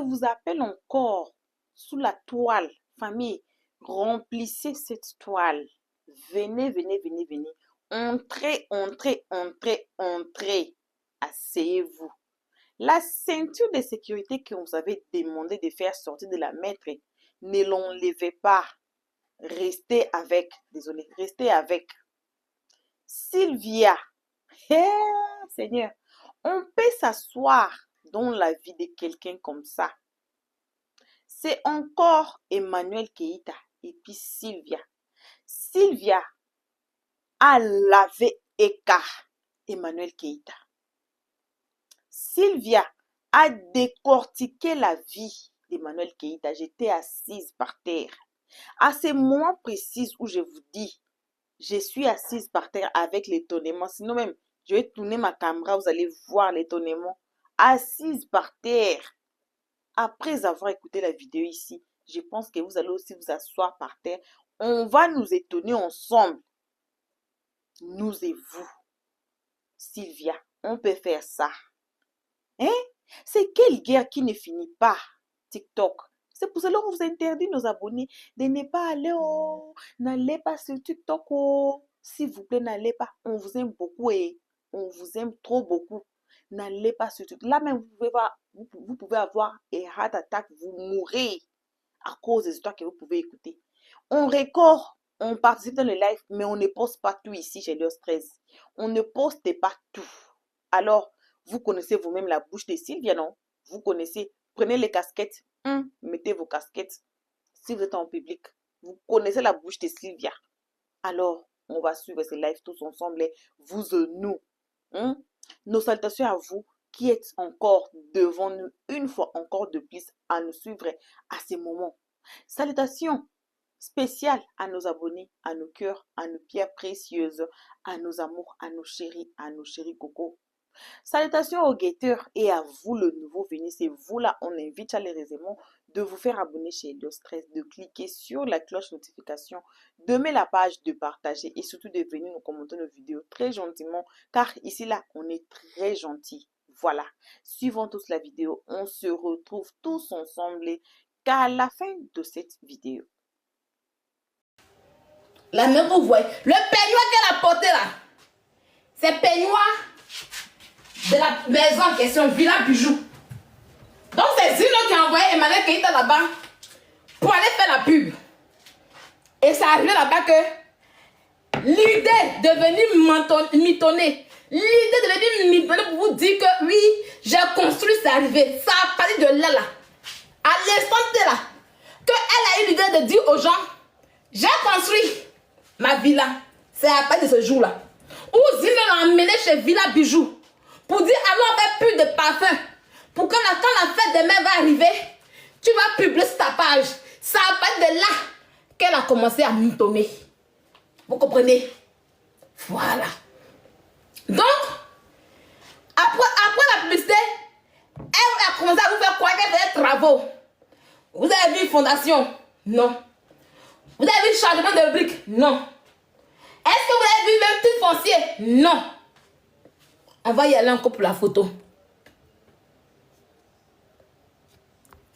vous appelle encore sous la toile. Famille, remplissez cette toile. Venez, venez, venez, venez. Entrez, entrez, entrez, entrez. Asseyez-vous. La ceinture de sécurité que vous avez demandé de faire sortir de la mettre, ne l'enlevez pas. Restez avec. Désolé, restez avec. Sylvia. Seigneur, on peut s'asseoir dans la vie de quelqu'un comme ça. C'est encore Emmanuel Keïta et puis Sylvia. Sylvia a lavé écart Emmanuel Keïta. Sylvia a décortiqué la vie d'Emmanuel Keïta. J'étais assise par terre. À ce moment précis où je vous dis, je suis assise par terre avec l'étonnement. Sinon même, je vais tourner ma caméra, vous allez voir l'étonnement. Assise par terre. Après avoir écouté la vidéo ici, je pense que vous allez aussi vous asseoir par terre. On va nous étonner ensemble. Nous et vous. Sylvia, on peut faire ça. Hein? C'est quelle guerre qui ne finit pas? TikTok. C'est pour cela qu'on vous interdit, nos abonnés, de ne pas aller, n'allez pas sur TikTok, s'il vous plaît, n'allez pas. On vous aime beaucoup et on vous aime trop beaucoup. N'allez pas sur TikTok. Là même, vous pouvez avoir un heart attack, vous mourrez à cause des histoires que vous pouvez écouter. On record, on participe dans le live, mais on ne poste pas tout ici chez Léos 13. On ne poste pas tout. Alors, vous connaissez vous-même la bouche de Sylvia, non? Vous connaissez. Prenez les casquettes. Mettez vos casquettes. Si vous êtes en public, vous connaissez la bouche de Sylvia. Alors, on va suivre ces lives tous ensemble. Vous et nous. Nos salutations à vous qui êtes encore devant nous, une fois encore de plus, à nous suivre à ces moments. Salutations spéciales à nos abonnés, à nos cœurs, à nos pierres précieuses, à nos amours, à nos chéris coco. Salutations aux guetteurs et à vous le nouveau venu. C'est vous là, on invite chaleureusement de vous faire abonner chez Léos 13, de cliquer sur la cloche notification, de mettre la page, de partager et surtout de venir nous commenter nos vidéos très gentiment car ici là, on est très gentils. Voilà, suivons tous la vidéo. On se retrouve tous ensemble qu'à la fin de cette vidéo. La main que vous voyez, le peignoir qu'elle a porté là, c'est peignoir de la maison en question, Villa Bijou. Donc c'est Zino qui a envoyé Emmanuel Keïta là-bas pour aller faire la pub. Et c'est arrivé là-bas que l'idée de venir mitonner, l'idée de venir mitonner pour vous dire que oui, j'ai construit, c'est arrivé. Ça a parlé de là, à l'instant là, qu'elle a eu l'idée de dire aux gens, j'ai construit ma villa. C'est à partir de ce jour-là. Où Zino l'a emmené chez Villa Bijou. Pour dire, allons faire plus de parfum. Pour que quand la fête demain va arriver, tu vas publier sur ta page. Ça a partir de là qu'elle a commencé à mitonner. Vous comprenez? Voilà. Donc, après la publicité, elle a commencé à vous faire croire qu'elle fait des travaux. Vous avez vu une fondation? Non. Vous avez vu le changement de briques? Non. Est-ce que vous avez vu même petit foncier? Non. On va y aller encore pour la photo.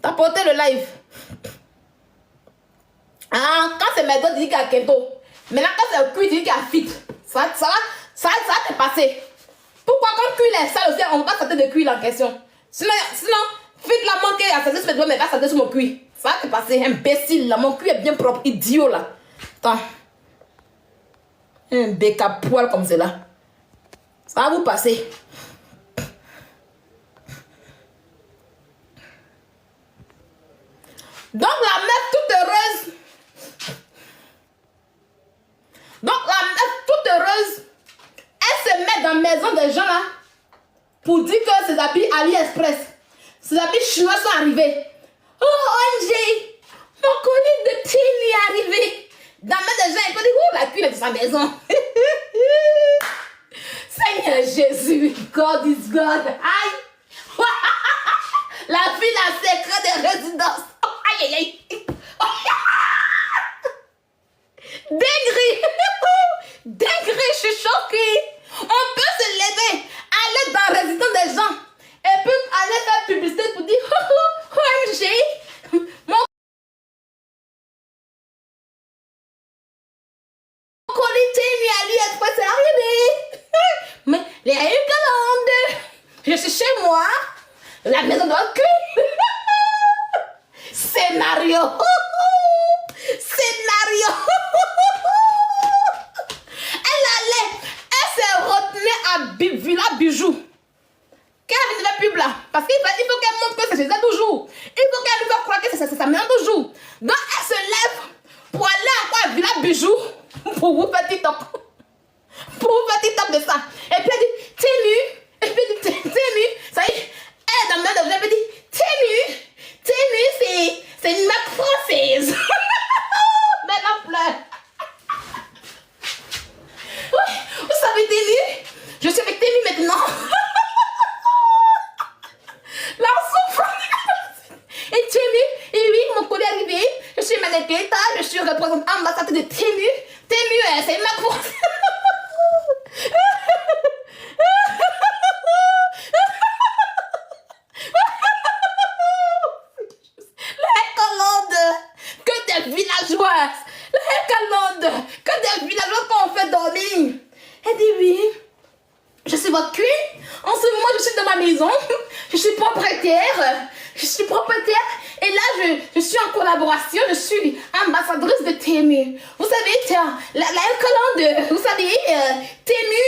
T'as porté le live. Ah, quand c'est Medon, tu dis qu'il y a Kento. Maintenant, quand c'est le cuir, tu dis qu'il y a fit. Ça va te passer. Pourquoi quand le cuir est sale aussi, on va pas sortir de cuir en question. Sinon fit la manqué, à sortir sur mes doigts, mais va sortir sur mon cuir. Ça va te passer, imbécile. Là. Mon cuir est bien propre, idiot là. Attends. Un bec à poil comme cela. Ça va vous passer. Donc la meuf toute heureuse. Elle se met dans la maison des gens là. Pour dire que ses habits AliExpress, ses habits chinois sont arrivés. Oh ONG, mon colis de Tini est arrivé. Dans la main des gens, il peut dire, oh la cuille est de sa maison. Seigneur Jésus, God is God. Aïe. La fille a secret de résidence. Aïe, aïe, aïe. Dinguerie. Dinguerie, je suis choquée. On peut se lever, aller dans la résidence des gens et puis aller faire publicité pour dire, oh Les Calandes. Je suis chez moi. La maison doit cuire. Scénario. Scénario. Elle s'est retenue à Villa Bijou. Qu'elle ne fait plus là. Parce qu'il faut qu'elle montre que c'est chez elle toujours. Il faut qu'elle nous fasse croire que c'est sa maison toujours. Donc elle se lève pour aller encore à Villa Bijou pour vous faire TikTok. Pour vous faire TikTok de ça. Et puis elle dit, t'es nu. Et puis elle dit, t'es nu. Ça y est, elle dans le même objet, elle dit, t'es nu. T'es nu, c'est une marque française. Mais elle pleure. Oui, vous savez, t'es nu. Je suis avec Témi maintenant. La souffrance. Et Témi, et oui, mon collègue est arrivé. Je suis mannequin, je suis représentante ambassadeur de Témi. Témi, c'est une marque française. Villageoise, la Calandes, que des villageois qu'on fait dormir. Elle dit oui, je suis votre queen. En ce moment, je suis dans ma maison. Je suis propriétaire. Et là, je suis en collaboration. Je suis ambassadrice de Tému. Vous savez, la Calandes, vous savez, Tému,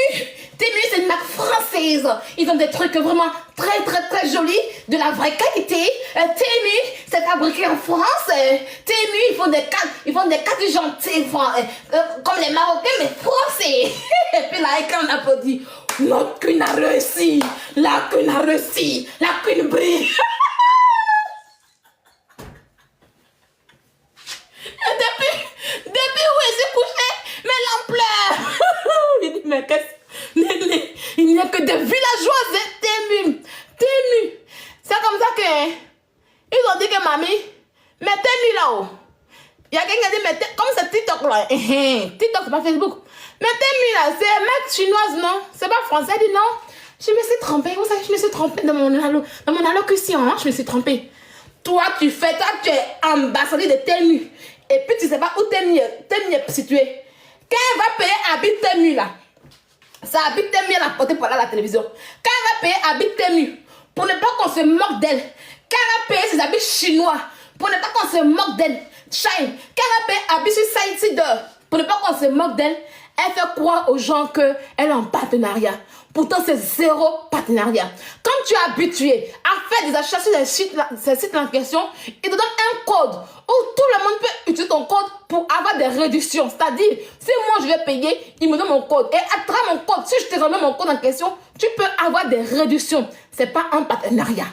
c'est une marque française. Ils ont des trucs vraiment très, très, très jolis, de la vraie qualité. Tému, c'est fabriqué en France. Tému, ils font des cadres gentils, comme les Marocains, mais français. Et puis là, quand on applaudit, la queen a réussi, la queen a réussi, la queen brille. Depuis où elle s'est couchée, mais l'ampleur. Il dit, mais qu'est-ce? Il n'y a que des villageois Tému. C'est comme ça que ils ont dit que mamie, mais Tému là-haut. Il y a quelqu'un qui a dit, mais comme c'est TikTok là. TikTok, c'est pas Facebook. Mais Tému là, c'est mec chinoise, non? C'est pas français, elle dit non. Je me suis trompée, vous savez, je me suis trompée dans mon allocution, hein? Je me suis trompée. Toi, tu es ambassadeur de Tému. Et puis, tu sais pas où Tému est situé. Quand elle va payer habit Tému, là, ça habite Tému, elle a porté par là à la télévision. Quand elle va payer habit Tému, pour ne pas qu'on se moque d'elle. Quand elle va payer ses habits chinois, pour ne pas qu'on se moque d'elle. Shine. Quand elle va payer habit sur Sightseeder, pour ne pas qu'on se moque d'elle, elle fait croire aux gens qu'elle est en partenariat. Pourtant, c'est zéro partenariat. Quand tu es habitué à faire des achats sur ces sites en question, ils te donnent un code où tout le monde peut utiliser ton code pour avoir des réductions. C'est-à-dire, si moi je vais payer, ils me donnent mon code. Et à travers mon code, si je te remets mon code en question, tu peux avoir des réductions. Ce n'est pas un partenariat.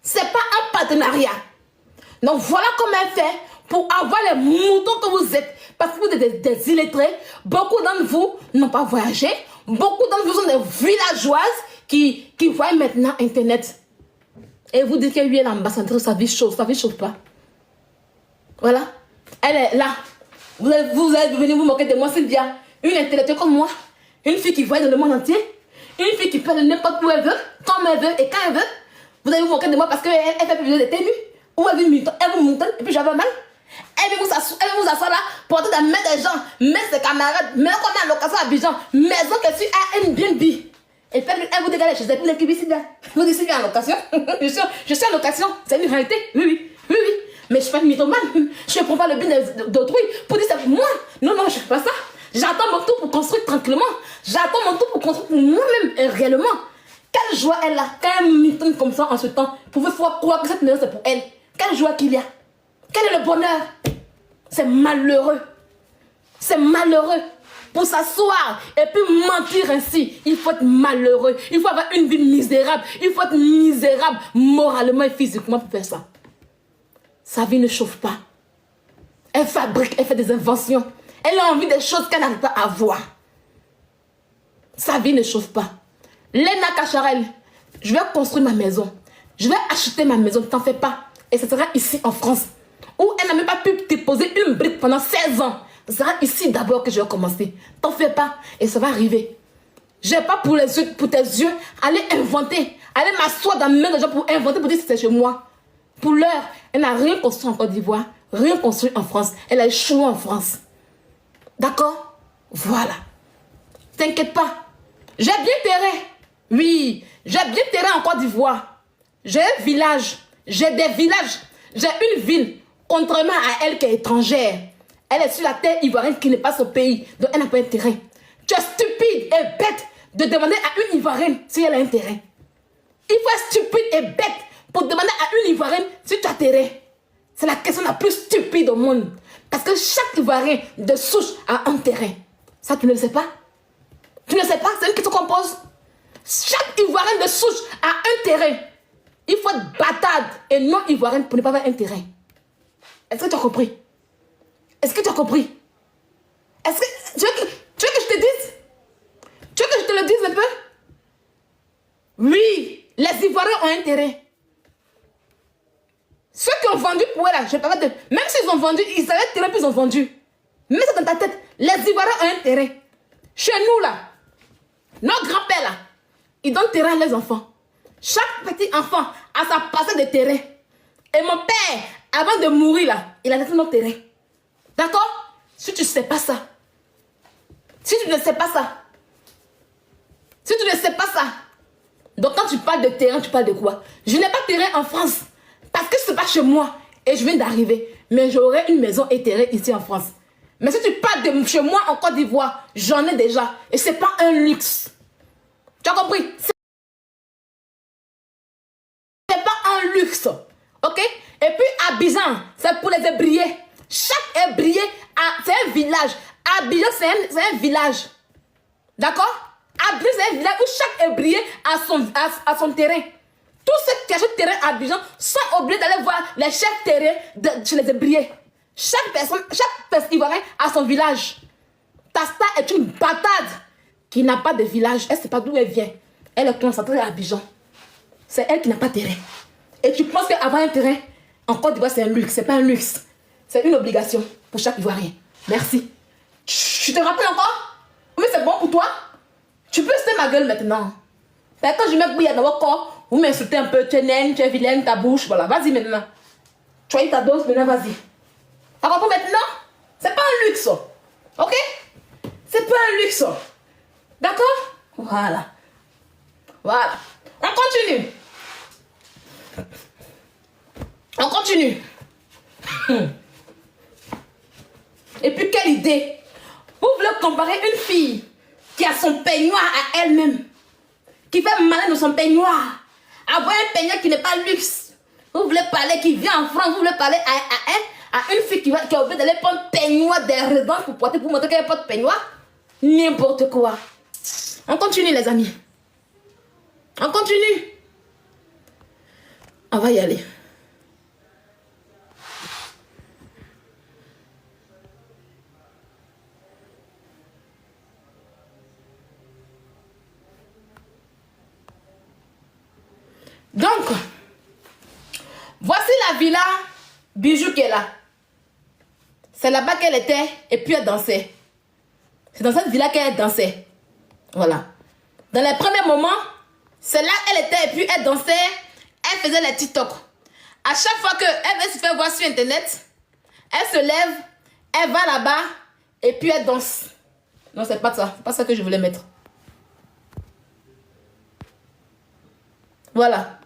Ce n'est pas un partenariat. Donc voilà comment elle fait pour avoir les moutons que vous êtes. Parce que vous êtes des illettrés. Beaucoup d'entre vous n'ont pas voyagé. Beaucoup d'entre vous sont des villageoises qui voient maintenant Internet. Et vous dites que lui est l'ambassadrice, sa vie chauffe pas. Voilà. Elle est là. Vous allez venir vous moquer de moi, Sylvia. Une intellectuelle comme moi. Une fille qui voit dans le monde entier. Une fille qui peut aller n'importe où elle veut, comme elle veut et quand elle veut. Vous allez vous moquer de moi parce qu'elle fait plus de Tému. Ou elle vous monte et puis j'avais mal. Elle veut vous asseoir là, porter la main des gens, mettre ses camarades, mettre qu'on est en location à Abidjan, maison que tu as une bien vie. Et puis elle vous dégage chez elle, puis l'équipe ici, vous dites, en location. je suis en location, c'est une réalité. Oui. Mais je suis pas une mythomane. Je ne prends pas le bien d'autrui pour dire ça pour moi. Non, je ne fais pas ça. J'attends mon tour pour construire tranquillement. J'attends mon tour pour construire pour moi-même et réellement. Quelle joie elle a, quand elle m'étonne comme ça en ce temps, pour vous faire croire que cette maison c'est pour elle. Quelle joie qu'il y a. Quel est le bonheur? C'est malheureux. C'est malheureux. Pour s'asseoir et puis mentir ainsi, il faut être malheureux. Il faut avoir une vie misérable. Il faut être misérable moralement et physiquement pour faire ça. Sa vie ne chauffe pas. Elle fabrique, elle fait des inventions. Elle a envie des choses qu'elle n'arrive pas à voir. Sa vie ne chauffe pas. Lena Cacharel, je vais construire ma maison. Je vais acheter ma maison, ne t'en fais pas. Et ce sera ici en France. Où elle n'a même pas pu déposer une brique pendant 16 ans. Ce sera ici d'abord que je vais commencer. T'en fais pas. Et ça va arriver. Je n'ai pas pour tes yeux aller inventer. Aller m'asseoir dans le main des gens pour inventer, pour dire que c'est chez moi. Pour l'heure, elle n'a rien construit en Côte d'Ivoire. Rien construit en France. Elle a échoué en France. D'accord? Voilà. T'inquiète pas. J'ai bien terré. Oui, j'ai bien terré en Côte d'Ivoire. J'ai un village. J'ai des villages. J'ai une ville. Contrairement à elle qui est étrangère. Elle est sur la terre ivoirienne qui n'est pas son pays. Donc elle n'a pas intérêt. Tu es stupide et bête de demander à une ivoirienne si elle a intérêt. Il faut être stupide et bête pour demander à une ivoirienne si tu as intérêt. C'est la question la plus stupide au monde. Parce que chaque ivoirien de souche a intérêt. Ça, tu ne le sais pas? Tu ne le sais pas? C'est une question qu'on pose. Chaque ivoirien de souche a intérêt. Il faut être bâtard et non ivoirienne pour ne pas avoir intérêt. Est-ce que tu as compris? Est-ce que tu as compris? Est-ce que tu veux que je te dise? Tu veux que je te le dise un peu? Oui, les Ivoiriens ont intérêt. Ceux qui ont vendu pour eux là, je parle de... Même s'ils ont vendu, ils avaient intérêt puis ils ont vendu. Mets ça dans ta tête. Les Ivoiriens ont intérêt. Chez nous là, nos grands-pères là, ils donnent terrain à leurs enfants. Chaque petit enfant a sa parcelle de terrain. Et mon père, avant de mourir là, il a laissé notre terrain. D'accord? Si tu ne sais pas ça, si tu ne sais pas ça, si tu ne sais pas ça, donc quand tu parles de terrain, tu parles de quoi? Je n'ai pas de terrain en France, parce que ce n'est pas chez moi, et je viens d'arriver, mais j'aurai une maison et terrain ici en France. Mais si tu parles de chez moi en Côte d'Ivoire, j'en ai déjà, et ce n'est pas un luxe. Tu as compris? C'est pas un luxe, ok? Et puis Abidjan, c'est pour les ébriers. Chaque ébrier, c'est un village. Abidjan, c'est un village. D'accord? Abidjan, c'est un village où chaque ébrier a son terrain. Tous ceux qui achètent terrain à Abidjan sont obligés d'aller voir les chefs terrain chez les ébriers. Chaque personne ivoirienne a son village. Tasta est une bâtarde qui n'a pas de village. Elle ne sait pas d'où elle vient. Elle est concentrée à Abidjan. C'est elle qui n'a pas de terrain. Et tu penses qu'avoir un terrain en Côte d'Ivoire, c'est un luxe. Ce n'est pas un luxe. C'est une obligation pour chaque Ivoirien. Merci. Je te rappelle encore? Oui, c'est bon pour toi? Tu peux citer ma gueule maintenant. Mais quand je mets bouillir dans votre corps, vous m'insultez un peu. Tu es naine, tu es vilaine, ta bouche. Voilà, vas-y maintenant. Tu as eu ta dose, maintenant vas-y. Ça comprend maintenant? C'est pas un luxe. Ok? C'est pas un luxe. D'accord? Voilà. Voilà. On continue. On continue. Et puis quelle idée? Vous voulez comparer une fille qui a son peignoir à elle-même, qui fait malin de son peignoir, avoir un peignoir qui n'est pas luxe. Vous voulez parler, qui vient en France, vous voulez parler à une fille qui a oublié d'aller prendre peignoir des résidences pour porter, pour montrer qu'elle porte peignoir? N'importe quoi. On continue les amis. On continue. On va y aller. Donc, voici la villa Bijou qui est là. C'est là-bas qu'elle était et puis elle dansait. C'est dans cette villa qu'elle dansait. Voilà. Dans les premiers moments, c'est là qu'elle était et puis elle dansait. Elle faisait les TikTok. À chaque fois qu'elle veut se faire voir sur internet, elle se lève, elle va là-bas et puis elle danse. Non, c'est pas ça. C'est pas ça que je voulais mettre. Voilà.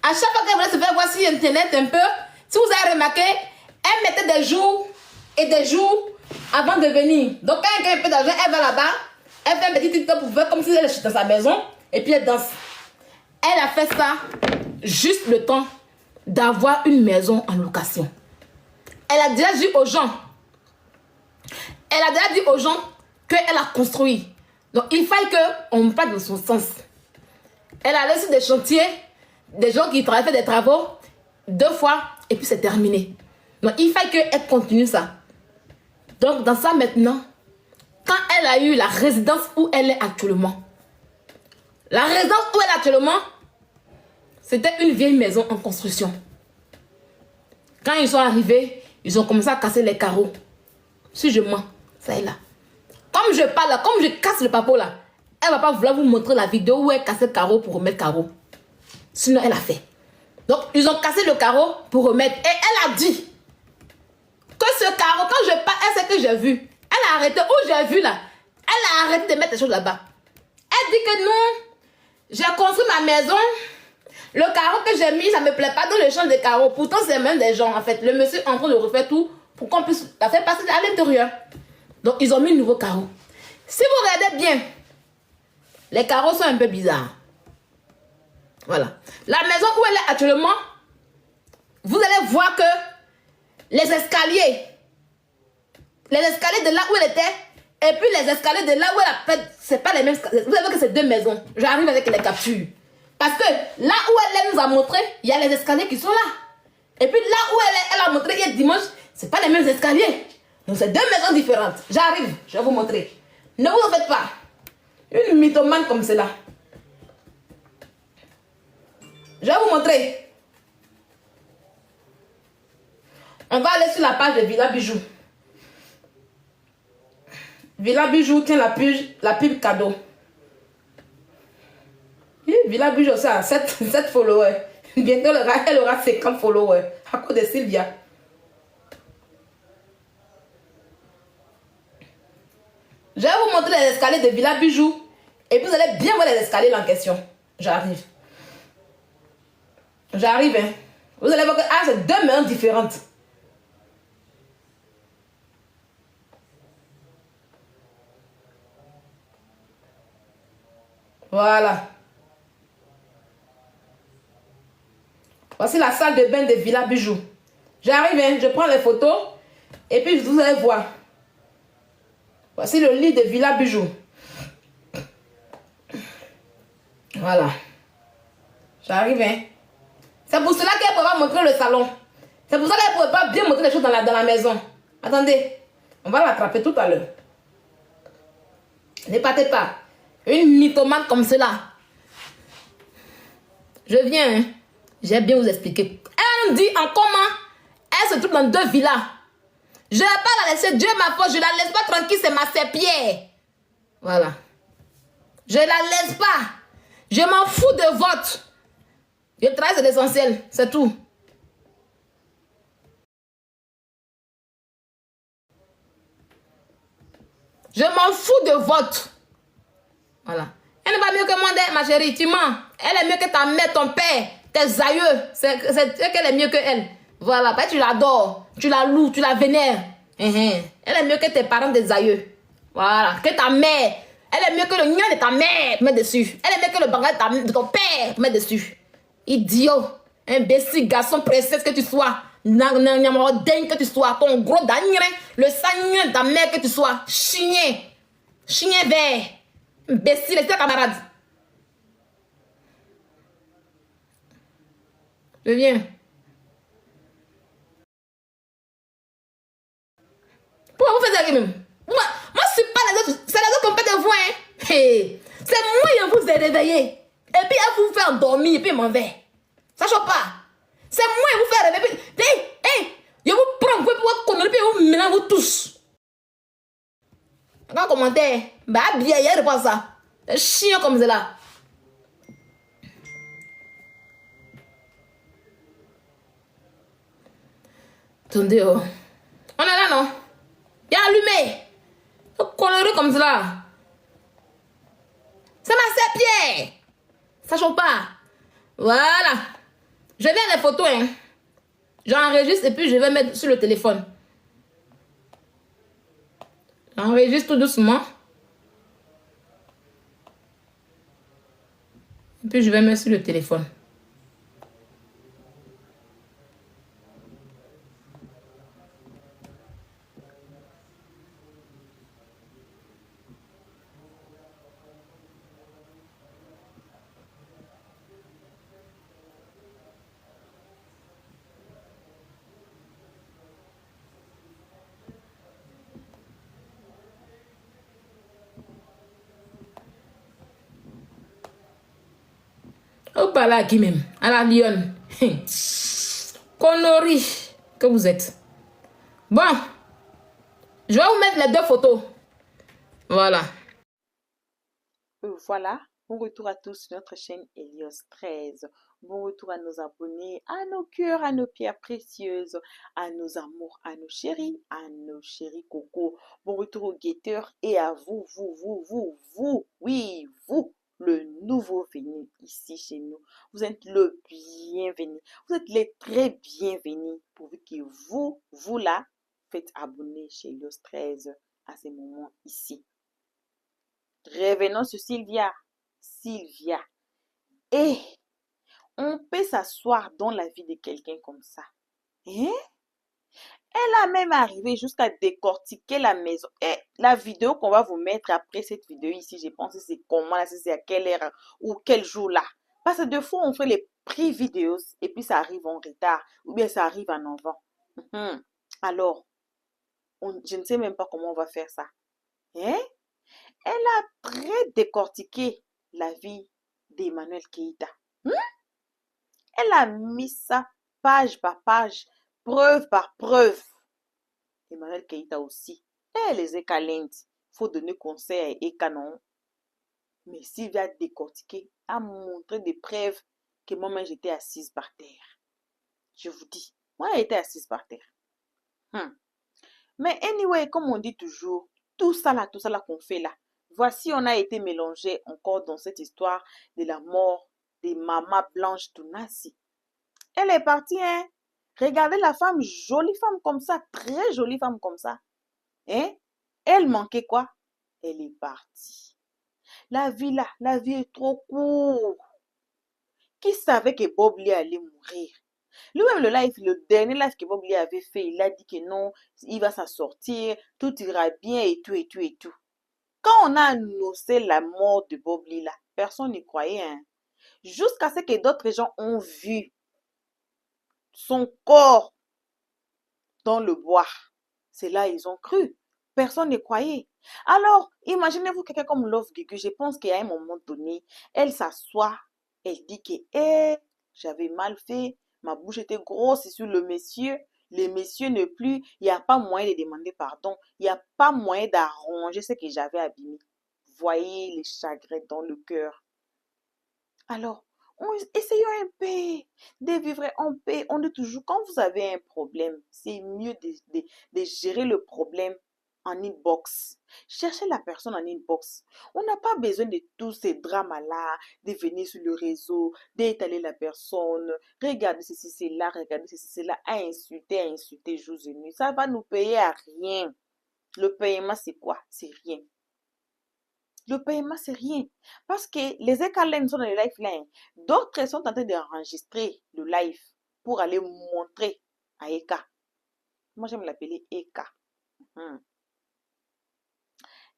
À chaque fois qu'elle voulait se faire voir sur internet un peu, si vous avez remarqué, elle mettait des jours et des jours avant de venir. Donc quand elle a un peu d'argent, elle va là-bas, elle fait un petit TikTok pour faire comme si elle était dans sa maison et puis elle danse. Elle a fait ça juste le temps d'avoir une maison en location. Elle a déjà dit aux gens, qu'elle a construit. Donc il fallait qu'on parle de son sens. Elle a laissé des chantiers, des gens qui travaillent, fait des travaux 2 fois et puis c'est terminé. Donc il fallait qu'elle continue ça. Donc dans ça maintenant, quand elle a eu la résidence où elle est actuellement, la résidence où elle est actuellement, c'était une vieille maison en construction. Quand ils sont arrivés, ils ont commencé à casser les carreaux. Si je mens, ça est là. Comme je parle là, comme je casse le papeau là, elle ne va pas vouloir vous montrer la vidéo où elle casse le carreau pour remettre le carreau. Sinon, elle a fait. Donc, ils ont cassé le carreau pour remettre. Et elle a dit que ce carreau, quand je parle, elle sait que j'ai vu. Elle a arrêté. Où j'ai vu là, elle a arrêté de mettre les choses là-bas. Elle dit que non, j'ai construit ma maison. Le carreau que j'ai mis, ça ne me plaît pas dans le champ des carreaux. Pourtant, c'est même des gens, en fait. Le monsieur est en train de refaire tout pour qu'on puisse la faire passer à l'intérieur. Donc, ils ont mis un nouveau carreau. Si vous regardez bien, les carreaux sont un peu bizarres. Voilà. La maison où elle est actuellement, vous allez voir que les escaliers de là où elle était, et puis les escaliers de là où elle a fait, c'est pas les mêmes. Vous savez que c'est deux maisons. J'arrive avec les captures. Parce que là où elle nous a montré, il y a les escaliers qui sont là. Et puis là où elle a montré hier dimanche, c'est pas les mêmes escaliers. Donc c'est deux maisons différentes. J'arrive, je vais vous montrer. Ne vous en faites pas. Une mythomane comme cela. Je vais vous montrer. On va aller sur la page de Villa Bijou. Villa Bijou tient la pub cadeau. Villa Bijou, ça a 7 followers. Bientôt, elle aura 50 followers. À cause de Sylvia. Je vais vous montrer les escaliers de Villa Bijou. Et vous allez bien voir les escaliers en question. J'arrive. J'arrive, hein. Vous allez voir que c'est deux mains différentes. Voilà. Voici la salle de bain de Villa Bijou. J'arrive, hein, je prends les photos et puis vous allez voir. Voici le lit de Villa Bijou. Voilà. J'arrive, hein. C'est pour cela qu'elle ne peut pas montrer le salon. C'est pour ça qu'elle ne peut pas bien montrer les choses dans la maison. Attendez. On va l'attraper tout à l'heure. Ne partez pas. Une mythomane comme cela. Je viens, hein. J'ai bien vous expliquer. Elle nous dit en comment elle se trouve dans 2 villas. Je ne vais pas la laisser. Dieu ma foi, je la laisse pas tranquille, c'est ma serpillère. Voilà. Je la laisse pas. Je m'en fous de votre. Je travaille, c'est l'essentiel. C'est tout. Je m'en fous de votre. Voilà. Elle n'est pas mieux que moi, ma chérie. Tu mens. Elle est mieux que ta mère, ton père, tes aïeux. C'est qu'elle est mieux que elle. Voilà. Tu l'adores. Tu la loues. Tu la vénères. Elle est mieux que tes parents, tes aïeux. Voilà. Que ta mère. Elle est mieux que le nian de ta mère. Mets dessus. Elle est mieux que le bagage de ton père. Mets dessus. Idiot. Imbécile, garçon, princesse que tu sois. Dingue que tu sois. Ton gros d'agnerin. Le sang de ta mère que tu sois. Chien. Chien vert. Imbécile, c'est ta camarade. Je viens. Pourquoi vous faites ça même? Moi, je ne suis pas les autres. C'est les autres qui ont fait de vous, hein. Hey. C'est moi qui vous ai réveillé. Et puis, elle vous fait endormir et puis m'en va. Ça choque pas. C'est moi qui vous fait réveiller. Hey, je vous prends, vous connerie, puis vous mélangez vous tous. Dans le commentaire, bah bien, il y a pas ça. Un chien comme cela. Attendez, oh. On est là, non? Il y a allumé. Une connerie comme cela. C'est ma serpillère. Ça choque pas. Voilà. Je viens les photos, hein. J'enregistre et puis je vais mettre sur le téléphone. J'enregistre tout doucement. Et puis je vais mettre sur le téléphone. Oh, pas là, qui même? À la lionne. Connerie que vous êtes. Bon. Je vais vous mettre les 2 photos. Voilà. Voilà. Bon retour à tous sur notre chaîne Helios 13. Bon retour à nos abonnés, à nos cœurs, à nos pierres précieuses, à nos amours, à nos chéris coco. Bon retour aux guetteurs et à vous, oui, vous. nouveau venu ici chez nous, vous êtes le bienvenu. Vous êtes les très bienvenus pourvu que vous là, faites abonner chez Los 13 à ce moment ici. Revenons sur Sylvia. Sylvia. Et on peut s'asseoir dans la vie de quelqu'un comme ça. Hein? Elle a même arrivé jusqu'à décortiquer la maison. Et la vidéo qu'on va vous mettre après cette vidéo ici, je pense que c'est comment, là, c'est à quelle heure ou quel jour là. Parce que des fois, on fait les prix vidéos et puis ça arrive en retard ou bien ça arrive en avant. Alors, je ne sais même pas comment on va faire ça. Hein? Elle a très décortiqué la vie d'Emmanuel Keïta. Elle a mis ça page par page, preuve par preuve. Emmanuel Keïta aussi. Et les Ekalend, il faut donner conseil à Eka, non? Mais Sylvia a décortiqué, a montré des preuves que moi-même j'étais assise par terre. Je vous dis, moi j'étais assise par terre. Mais anyway, comme on dit toujours, tout ça là qu'on fait là, voici on a été mélangé encore dans cette histoire de la mort de Maman Blanche Tounassi. Elle est partie, hein? Regardez la femme, jolie femme comme ça, très jolie femme comme ça. Hein? Elle manquait quoi? Elle est partie. La vie là, la vie est trop courte. Qui savait que Bob Lee allait mourir? Lui-même, le dernier live que Bob Lee avait fait, il a dit que non, il va s'en sortir, tout ira bien et tout, et tout, et tout. Quand on a annoncé la mort de Bob Lee là, personne n'y croyait, hein? Jusqu'à ce que d'autres gens ont vu son corps dans le bois. C'est là ils ont cru. Personne ne croyait. Alors, imaginez-vous quelqu'un comme Love Gugu. Je pense qu'à un moment donné, elle s'assoit, elle dit que j'avais mal fait, ma bouche était grosse sur le monsieur ne plus, il n'y a pas moyen de demander pardon, il n'y a pas moyen d'arranger ce que j'avais abîmé. Voyez les chagrins dans le cœur. Alors, essayons un peu de vivre en paix. On dit toujours, quand vous avez un problème, c'est mieux de gérer le problème en inbox. Cherchez la personne en inbox. On n'a pas besoin de tous ces dramas-là, de venir sur le réseau, d'étaler la personne, regarder ceci, c'est là, regarder ceci, c'est là, à insulter jour et nuit. Ça va nous payer à rien. Le paiement, c'est quoi? C'est rien. Le paiement, c'est rien. Parce que les Ekalend sont dans le live là. D'autres sont en train d'enregistrer le live pour aller montrer à Eka. Moi, j'aime l'appeler Eka.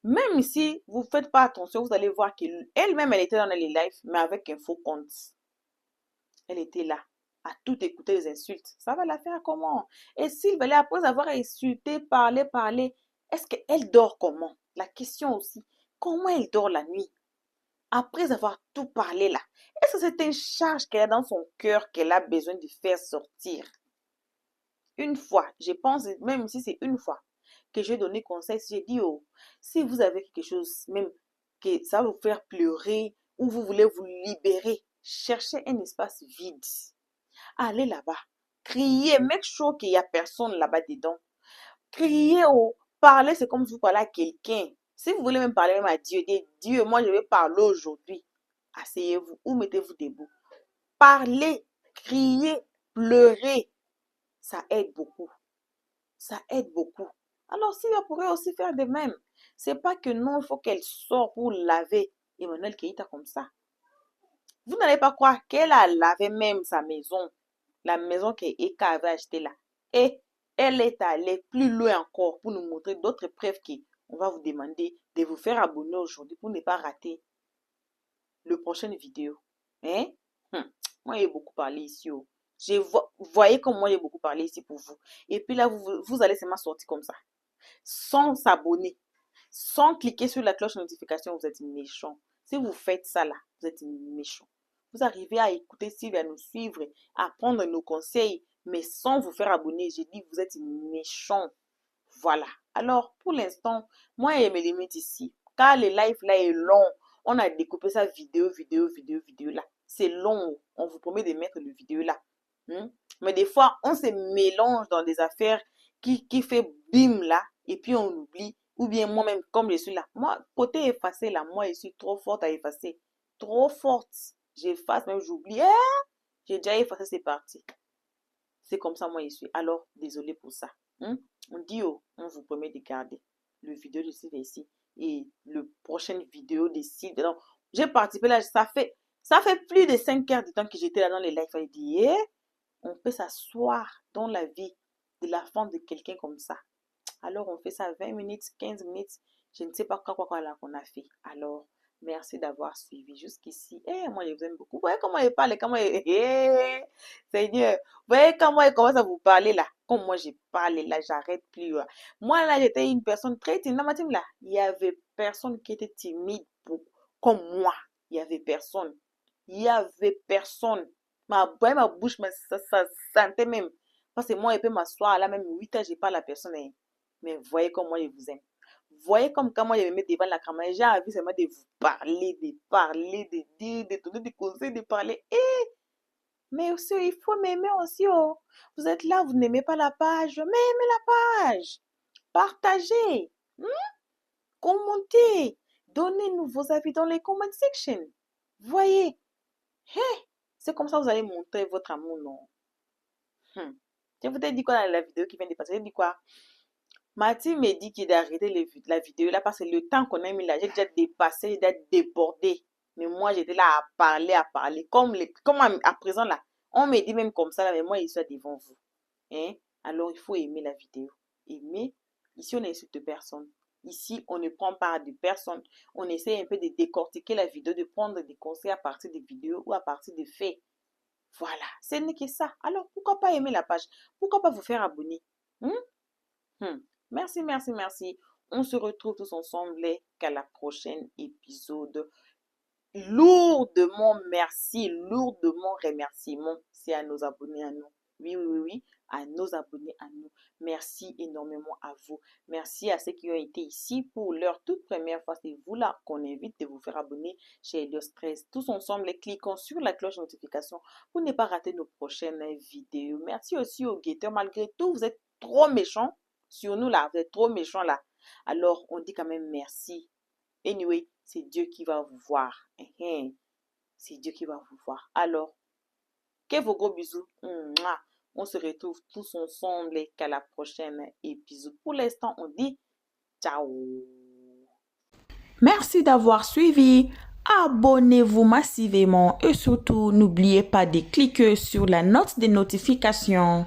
Même si vous ne faites pas attention, vous allez voir qu'elle-même, elle était dans les lives, mais avec un faux compte. Elle était là, à tout écouter les insultes. Ça va la faire comment? Et Sylvie, après avoir insulté, parlé, est-ce qu'elle dort comment? La question aussi. Comment elle dort la nuit? Après avoir tout parlé là, est-ce que c'est une charge qu'elle a dans son cœur qu'elle a besoin de faire sortir? Une fois, je pense, même si c'est une fois, que j'ai donné conseil, j'ai dit, oh, si vous avez quelque chose, même que ça va vous faire pleurer, ou vous voulez vous libérer, cherchez un espace vide. Allez là-bas, criez, make sure qu'il n'y a personne là-bas dedans. Criez, oh, parlez, c'est comme si vous parlez à quelqu'un. Si vous voulez même parler même à Dieu, dites, Dieu, moi je vais parler aujourd'hui. Asseyez-vous ou mettez-vous debout. Parlez, criez, pleurez. Ça aide beaucoup. Ça aide beaucoup. Alors, Sylvia pourrait aussi faire de même. C'est pas que non, il faut qu'elle sorte pour laver Emmanuel Keïta comme ça. Vous n'allez pas croire qu'elle a lavé même sa maison. La maison qu'Eka avait achetée là. Et elle est allée plus loin encore pour nous montrer d'autres preuves qu'on va vous demander de vous faire abonner aujourd'hui pour ne pas rater le prochaine vidéo. Hein? Moi, j'ai beaucoup parlé ici. Oh. Voyez comme moi, j'ai beaucoup parlé ici pour vous. Et puis là, vous allez seulement sortir comme ça. Sans s'abonner. Sans cliquer sur la cloche de notification, vous êtes méchant. Si vous faites ça là, vous êtes méchant. Vous arrivez à écouter Sylvie, à nous suivre, à prendre nos conseils, mais sans vous faire abonner. J'ai dit, vous êtes méchant. Voilà. Alors, pour l'instant, moi, il me limite ici. Car le live là est long. On a découpé ça vidéo là. C'est long. On vous promet de mettre le vidéo là. Mais des fois, on se mélange dans des affaires qui fait bim là. Et puis, on oublie. Ou bien moi-même, comme je suis là. Moi, côté effacé là, moi, je suis trop forte à effacer. trop forte. J'efface, même j'oublie. J'ai déjà effacé, c'est parti. C'est comme ça, moi, je suis. Alors, désolé pour ça. On dit, on vous promet de garder le vidéo de Sylvie ici et le prochaine vidéo de Sylvie. Donc, j'ai participé là, ça fait plus de 5 heures de temps que j'étais là dans les lives. Il dit, on peut s'asseoir dans la vie de la femme de quelqu'un comme ça. Alors, on fait ça 20 minutes, 15 minutes. Je ne sais pas quoi là qu'on a fait. Alors, merci d'avoir suivi jusqu'ici. Moi, je vous aime beaucoup. Vous voyez comment il parle, comment il... Seigneur, vous voyez comment il commence à vous parler là. Comme moi, j'ai parlé là, j'arrête plus. Là. Moi, là, j'étais une personne très timide. Dans ma team, là, il n'y avait personne qui était timide comme moi. Il n'y avait personne. Il n'y avait personne. Ma bouche, ça sentait même. Parce que moi, je peux m'asseoir là, même 8 heures, je parle à la personne. Mais voyez comme moi, je vous aime. Voyez comme quand moi, je me mets devant la caméra, j'ai envie seulement de vous parler, de dire, de donner des conseils, de parler. Mais aussi, il faut m'aimer aussi. Vous êtes là, vous n'aimez pas la page. Mais aimez la page. Partagez. Commentez. Donnez-nous vos avis dans les comment section. Voyez. C'est comme ça que vous allez montrer votre amour, non? Je vous ai dit quoi dans la vidéo qui vient de passer? J'ai dit quoi? Martin me dit qu'il a arrêté la vidéo là parce que le temps qu'on a mis là, j'ai déjà dépassé, j'ai déjà débordé. Mais moi, j'étais là à parler. Comme à présent là, on me dit même comme ça là, mais moi, je suis devant vous. Alors, il faut aimer la vidéo. Aimer. Ici, on n'insulte personne. Ici, on ne prend pas de personne. On essaie un peu de décortiquer la vidéo, de prendre des conseils à partir des vidéos ou à partir des faits. Voilà, ce n'est que ça. Alors, pourquoi pas aimer la page? Pourquoi pas vous faire abonner? Merci, merci, merci. On se retrouve tous ensemble qu'à la prochaine épisode. Lourdement merci, lourdement remerciement. C'est à nos abonnés à nous. Oui, à nos abonnés à nous. Merci énormément à vous. Merci à ceux qui ont été ici pour leur toute première fois. C'est vous là qu'on invite de vous faire abonner chez Helio Stress. Tous ensemble, cliquons sur la cloche de notification pour ne pas rater nos prochaines vidéos. Merci aussi aux guetteurs. Malgré tout, vous êtes trop méchants sur nous là. Vous êtes trop méchants là. Alors, on dit quand même merci. Anyway, c'est Dieu qui va vous voir. C'est Dieu qui va vous voir. Alors, que vos gros bisous. On se retrouve tous ensemble qu'à la prochaine épisode. Pour l'instant, on dit ciao. Merci d'avoir suivi. Abonnez-vous massivement et surtout, n'oubliez pas de cliquer sur la note de notification.